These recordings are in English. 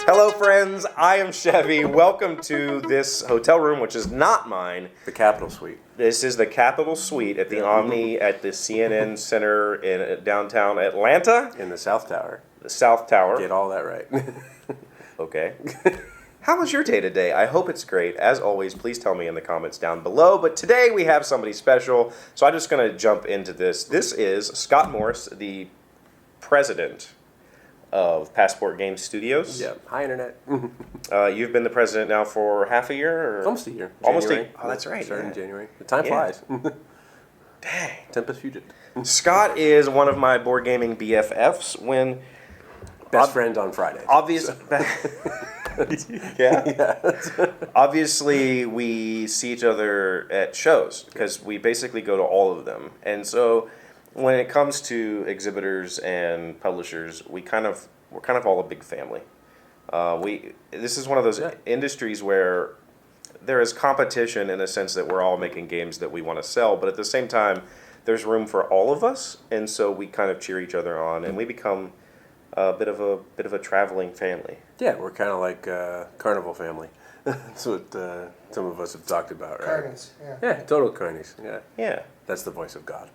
Hello, friends. I am Chevee. Welcome to this hotel room, which is not mine. The Capitol Suite. This is the Capitol Suite at the Omni at the CNN Center in downtown Atlanta. In the South Tower. The South Tower. Get all that right. Okay. How was your day today? I hope it's great. As always, please tell me in the comments down below. But today we have somebody special, so I'm just going to jump into this. This is Scott Morris, the president of Passport Games Studios. Yeah. Hi, Internet. You've been the president now for half a year? Or? Almost a year. Almost January. Oh, that's right. Started in January. The time flies. Dang. Tempest fugit. Scott is one of my board gaming BFFs. When Best friend on Fridays. Yeah. Obviously, we see each other at shows because we basically go to all of them. And so when it comes to exhibitors and publishers, we're kind of all a big family. This is one of those industries where there is competition in the sense that we're all making games that we want to sell, but at the same time, there's room for all of us, and so we kind of cheer each other on, and we become a bit of a traveling family. Yeah, we're kind of like carnival family. That's what some of us have talked about, right? Carnies, yeah. Yeah, total carnies. Yeah. Yeah. That's the voice of God.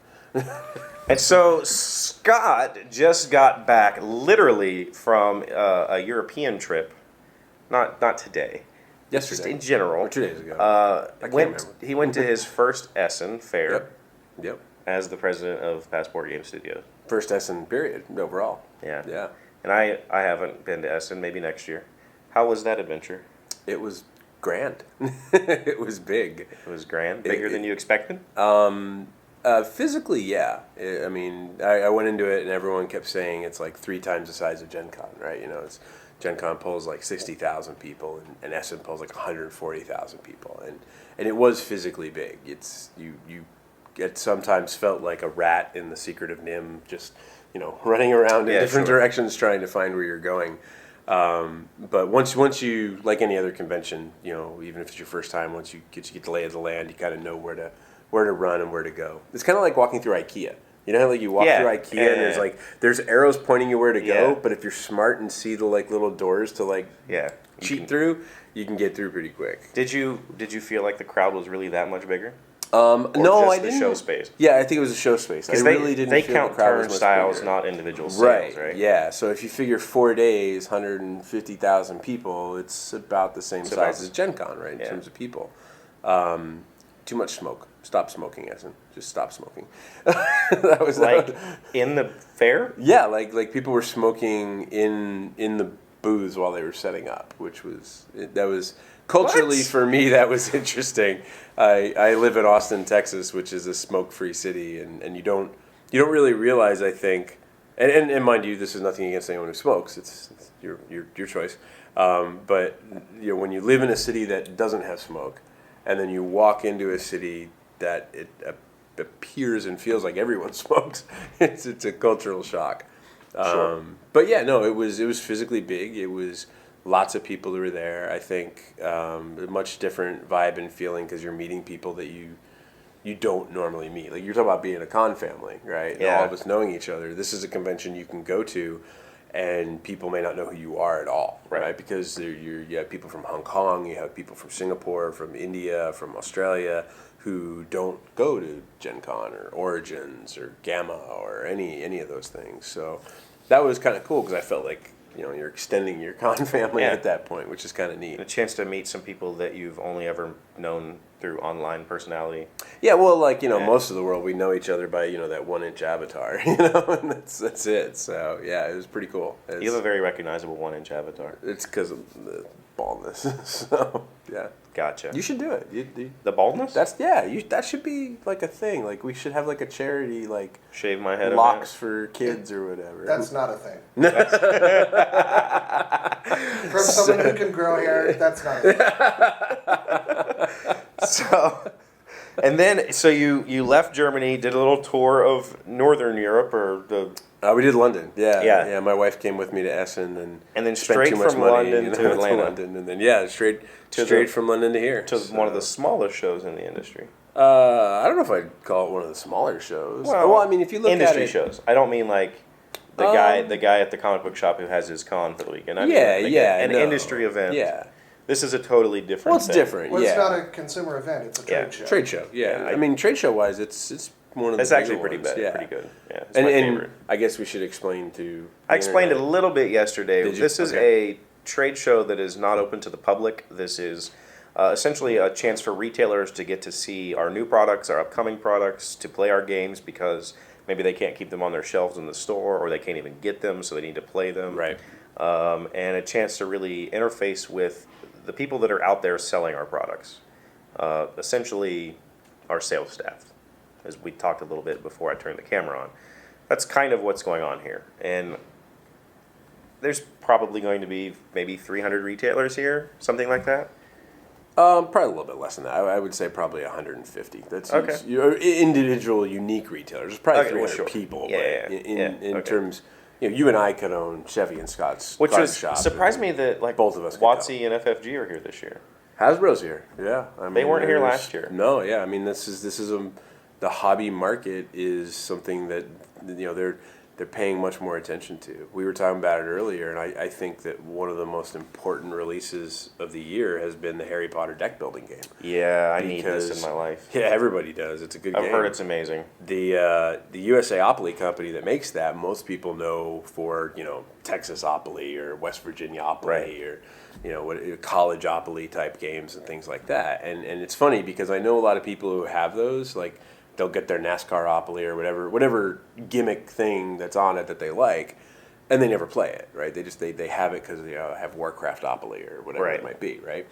And so Scott just got back literally from a European trip, not today. Yesterday. Just in general. Or 2 days ago. He went to his first Essen fair Yep. as the president of Passport Game Studios. First Essen period overall. Yeah. Yeah. And I haven't been to Essen, maybe next year. How was that adventure? It was grand. It was big. It was grand? Bigger than you expected? Physically, yeah. I mean, I went into it and everyone kept saying it's like 3 times the size of Gen Con, right? You know, Gen Con pulls like 60,000 people and Essen pulls like 140,000 people. And it was physically big. It sometimes felt like a rat in The Secret of Nim, just, running around in different directions trying to find where you're going. But once you, like any other convention, even if it's your first time, once you get the lay of the land, you kind of know where to run and where to go. It's kind of like walking through IKEA. You know how you walk through IKEA and there's arrows pointing you where to go, but if you're smart and see the little doors to cheat through, you can get through pretty quick. Did you feel like the crowd was really that much bigger? No, I didn't. The show space. Yeah, I think it was a show space. I really didn't. They feel count the crowd was turnstiles, bigger. not individual sales, right? Yeah. So if you figure 4 days, 150,000 people, it's about the same size as Gen Con, right? In terms of people. Too much smoke. Stop smoking, Essen. Just stop smoking. That was in the fair. Yeah, like people were smoking in the booths while they were setting up, which was culturally for me that was interesting. I live in Austin, Texas, which is a smoke-free city, and you don't really realize, I think, and mind you, this is nothing against anyone who smokes. It's your choice. But when you live in a city that doesn't have smoke, and then you walk into a city that it appears and feels like everyone smokes, it's a cultural shock. Sure. But yeah, no, it was physically big. It was lots of people who were there. I think a much different vibe and feeling because you're meeting people that you don't normally meet. Like you're talking about being a con family, right? Yeah. And all of us knowing each other. This is a convention you can go to, and people may not know who you are at all, right? Because you have people from Hong Kong, you have people from Singapore, from India, from Australia, who don't go to Gen Con or Origins or Gamma or any of those things. So that was kind of cool because I felt like you're extending your con family at that point, which is kind of neat. A chance to meet some people that you've only ever known through online personality. Yeah, well, most of the world, we know each other by, that 1-inch avatar, and that's it. So, yeah, it was pretty cool. You have a very recognizable 1-inch avatar. It's because of the baldness. So, yeah. Gotcha. You should do it. The baldness? That should be, a thing. We should have, a charity, shave my head. Locks for kids or whatever. That's not a thing. From someone who can grow hair, that's not a thing. So you left Germany, did a little tour of Northern Europe, or we did London. Yeah. My wife came with me to Essen and then spent straight too much from money, London to Atlanta. London, and then straight from London to here to one of the smallest shows in the industry. I don't know if I'd call it one of the smaller shows. Well, I mean, if you look at it, industry shows. I don't mean like The guy at the comic book shop who has his con for the weekend. I mean, an industry event. Yeah. This is a totally different. Well, it's different. Well, yeah. it's not a consumer event; it's a trade show. Trade show. Yeah. I mean, trade show wise, it's one of the. It's actually pretty pretty ones. pretty good. Yeah, it's and my favorite. I guess we should explain to. I explained it a little bit yesterday. Did you? This is a trade show that is not open to the public. This is essentially a chance for retailers to get to see our new products, our upcoming products, to play our games because maybe they can't keep them on their shelves in the store or they can't even get them, so they need to play them. Right. And a chance to really interface with the people that are out there selling our products. Essentially, our sales staff, as we talked a little bit before I turned the camera on. That's kind of what's going on here. And there's probably going to be maybe 300 retailers here, something like that. Probably a little bit less than that. I would say probably 150. That's okay. Individual, unique retailers. There's probably 300 people. Yeah, but in terms, you and I could own Chevee and Scott's Which was shop. surprised me that both of us. WotC and FFG are here this year. Hasbro's here. Yeah, I mean, they weren't here last year. No, yeah. I mean, this is the hobby market is something that they're paying much more attention to. We were talking about it earlier, and I think that one of the most important releases of the year has been the Harry Potter deck building game. Yeah, I need this in my life. Yeah, everybody does. It's a good game. I've heard it's amazing. The USAopoly company that makes that, most people know for, Texasopoly or West Virginiaopoly right. or, Collegeopoly type games and things like that. And it's funny because I know a lot of people who have those, like, they'll get their NASCARopoly or whatever gimmick thing that's on it that they like, and they never play it, right? They have it because they have Warcraftopoly or whatever right. it might be, right?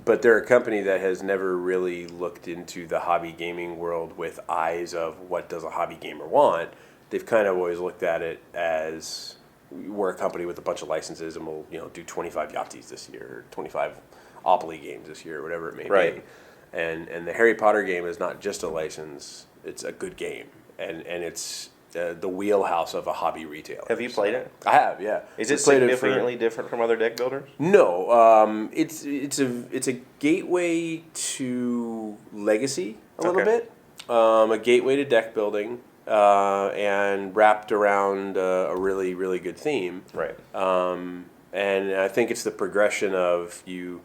But they're a company that has never really looked into the hobby gaming world with eyes of what does a hobby gamer want. They've kind of always looked at it as we're a company with a bunch of licenses and we'll do 25 Yahtzees this year, or 25 Opoly games this year, or whatever it may be. And the Harry Potter game is not just a license; it's a good game, and it's the wheelhouse of a hobby retailer. Have you played it? I have, yeah. Is it significantly different from other deck builders? No, it's a gateway to Legacy a little bit, a gateway to deck building, and wrapped around a really really good theme. Right. And I think it's the progression of you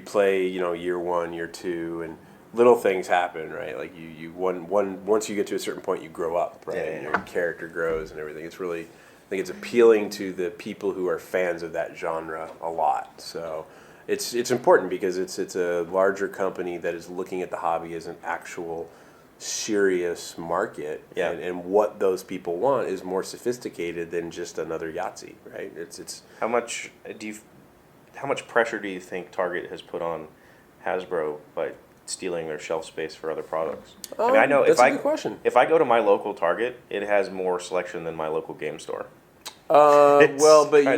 play, year one, year two, and little things happen, right? Like once you get to a certain point, you grow up, right? And your character grows and everything. It's really, I think it's appealing to the people who are fans of that genre a lot. So it's important because it's a larger company that is looking at the hobby as an actual serious market, and what those people want is more sophisticated than just another Yahtzee, right? It's how much pressure do you think Target has put on Hasbro by stealing their shelf space for other products? I mean, I know that's a good question. If I go to my local Target, it has more selection than my local game store. But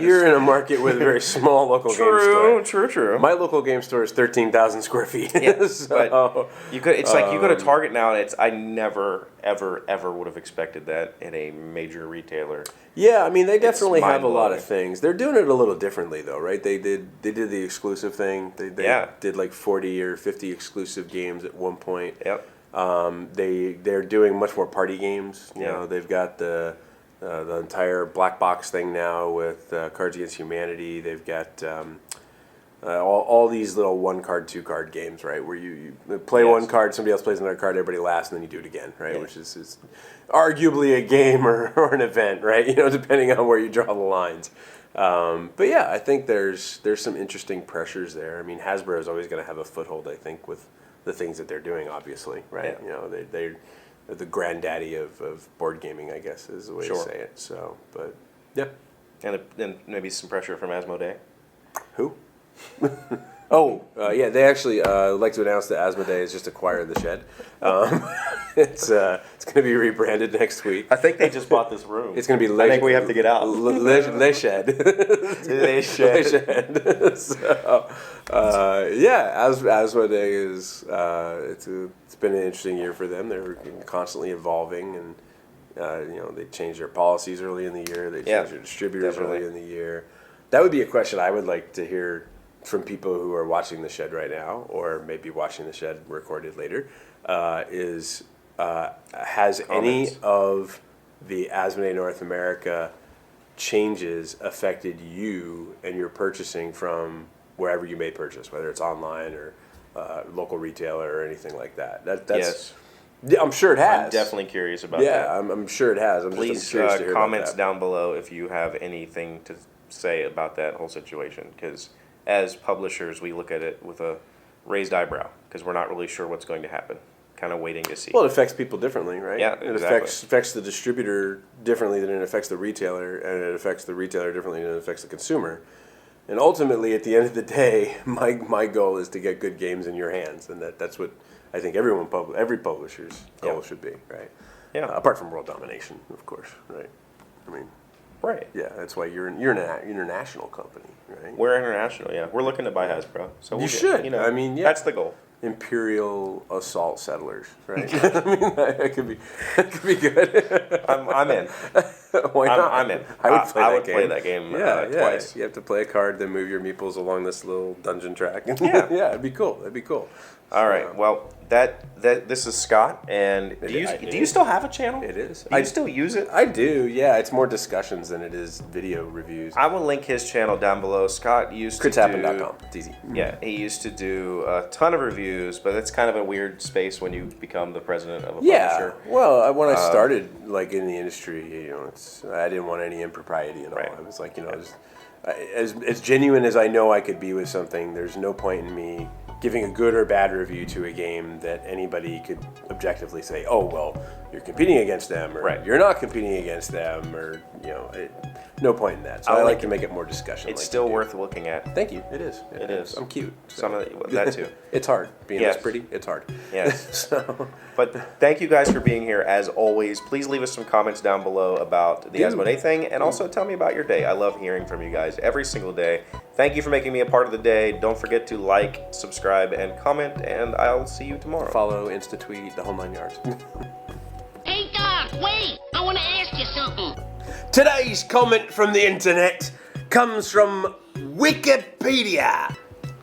you're in a market with a very small local game store. True. My local game store is 13,000 square feet. Yeah, so, but it's like you go to Target now, and I never, ever would have expected that in a major retailer. Yeah, I mean, they definitely have a lot mind-blowing. of things. They're doing it a little differently, though, right? They did the exclusive thing. They did like 40 or 50 exclusive games at one point. Yep. They're doing much more party games. You know, they've got the entire black box thing now with Cards Against Humanity. They've got all these little 1-card, 2-card games, right? Where you play one card, somebody else plays another card, everybody laughs, and then you do it again, right? Which is arguably a game or an event, right? Depending on where you draw the lines. But yeah, I think there's some interesting pressures there. I mean, Hasbro is always going to have a foothold, I think, with the things that they're doing, obviously, right? Yeah. They're the granddaddy of board gaming, I guess, is the way to say it. So, but yeah. And maybe some pressure from Asmodee. Who? They actually like to announce that Asmodee has just acquired the shed. It's going to be rebranded next week. I think they just bought this room. It's going to be. I think we have to get out. Le Shed. Le Shed. So, Asmodee is. It's been an interesting year for them. They're constantly evolving, and they changed their policies early in the year. They changed their distributors early in the year. That would be a question I would like to hear from people who are watching the shed right now, or maybe watching the shed recorded later. Has any of the Asmodee North America changes affected you and your purchasing from wherever you may purchase, whether it's online or local retailer or anything like that. That's Yes. Yeah, I'm sure it has. I'm definitely curious about Yeah, that. I'm sure it has. I'm Please curious to hear comments about that. down below if you have anything to say about that whole situation. Because as publishers, we look at it with a raised eyebrow because we're not really sure what's going to happen. Kind of waiting to see. Well, it affects people differently, right? Yeah, It exactly. affects the distributor differently than it affects the retailer, and it affects the retailer differently than it affects the consumer. And ultimately, at the end of the day, my goal is to get good games in your hands, and that's what I think every publisher's goal should be, right? Yeah. Apart from world domination, of course, right? I mean, right. yeah, that's why you're an international company, right? We're international, yeah. We're looking to buy Hasbro. So You should. I mean, yeah. That's the goal. Imperial assault settlers, right? I mean, that could be good. I'm in. Why not? I'm in. I would play I that would game. play that game twice. You have to play a card, then move your meeples along this little dungeon track. Yeah. Yeah, it'd be cool. That'd be cool. All right. Well, this is Scott, and do you still have a channel? It is. Do you still use it? I do. Yeah, it's more discussions than it is video reviews. I will link his channel down below. Scott used to Critshappen.com. It's easy. Yeah, he used to do a ton of reviews, but it's kind of a weird space when you become the president of a publisher. Well, when I started like in the industry, I didn't want any impropriety at all. Right. I was like, as genuine as I know I could be with something, there's no point in me giving a good or bad review to a game that anybody could objectively say, oh, well, you're competing against them, or Right. you're not competing against them, or, no point in that. So I like to make it more discussion. It's like still you do. worth looking at. Thank you. It is. It is. I'm cute. Some of that too. It's hard. Being Yes. this pretty, it's hard. Yes. So, But thank you guys for being here. As always, please leave us some comments down below about the Asmodee thing, and also tell me about your day. I love hearing from you guys every single day. Thank you for making me a part of the day. Don't forget to like, subscribe, and comment, and I'll see you tomorrow. follow, Insta tweet, the whole 9 yards. Hey, Doc, wait! I want to ask you something. Today's comment from the internet comes from Wikipedia.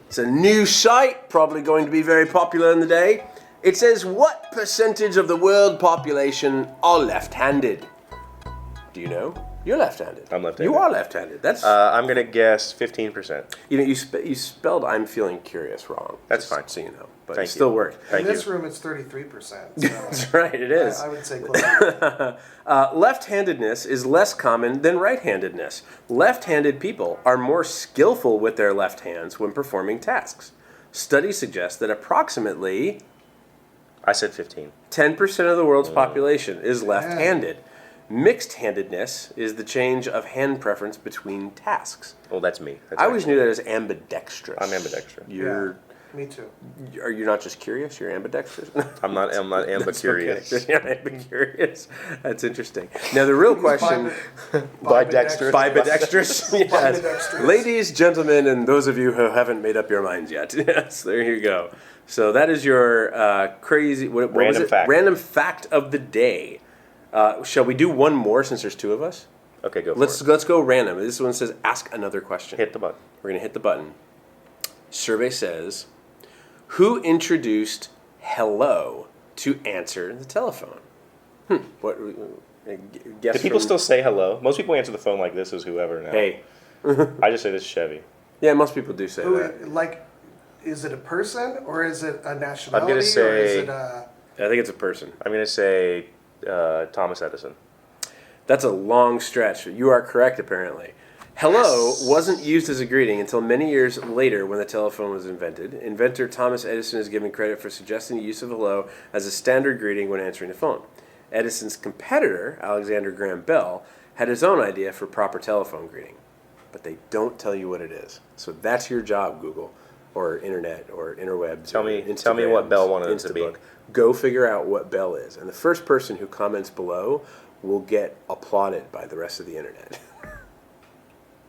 It's a new site, probably going to be very popular in the day. It says, what percentage of the world population are left-handed? Do you know? You're left-handed. I'm left-handed. You are left-handed. That's I'm going to guess 15%. you spelled "I'm feeling curious" wrong. That's Just fine. So you know, but Thank it still you. worked. In Thank this you. room, it's 33%. So That's right. It is. I would say close. Left-handedness is less common than right-handedness. Left-handed people are more skillful with their left hands when performing tasks. Studies suggest that approximately I said 15. 10% of the world's population is left-handed. Mixed-handedness is the change of hand preference between tasks. Well, that's me. That's I always knew that as ambidextrous. I'm ambidextrous. You're Me too. Are you not just curious? You're ambidextrous. I'm not ambicurious. Okay. You're ambicurious. That's interesting. Now the real question. Bidextrous. Bidextrous. Yes. Bidextrous. Ladies, gentlemen, and those of you who haven't made up your minds yet. Yes, there you go. So that is your crazy what was Random it? fact. Random fact of the day. Shall we do one more since there's two of us? Okay, go for Let's it. go random. This one says ask another question. Hit the button. We're gonna hit the button. Survey says, who introduced hello to answer the telephone? What? Guess Do people from- still say hello? Most people answer the phone like this is whoever now. Hey. I just say this is Chevee. Yeah, most people do say Who, that. like, is it a person or is it a nationality? I'm gonna or is say- it a... I think it's a person. I'm going to say Thomas Edison. That's a long stretch. You are correct, apparently. Hello wasn't used as a greeting until many years later when the telephone was invented. Inventor Thomas Edison is given credit for suggesting the use of hello as a standard greeting when answering the phone. Edison's competitor, Alexander Graham Bell, had his own idea for proper telephone greeting. But they don't tell you what it is. So that's your job, Google, or internet, or interwebs. Tell or me Instagrams, what Bell wanted it to be. Instabook. Go figure out what Bell is. And the first person who comments below will get applauded by the rest of the internet.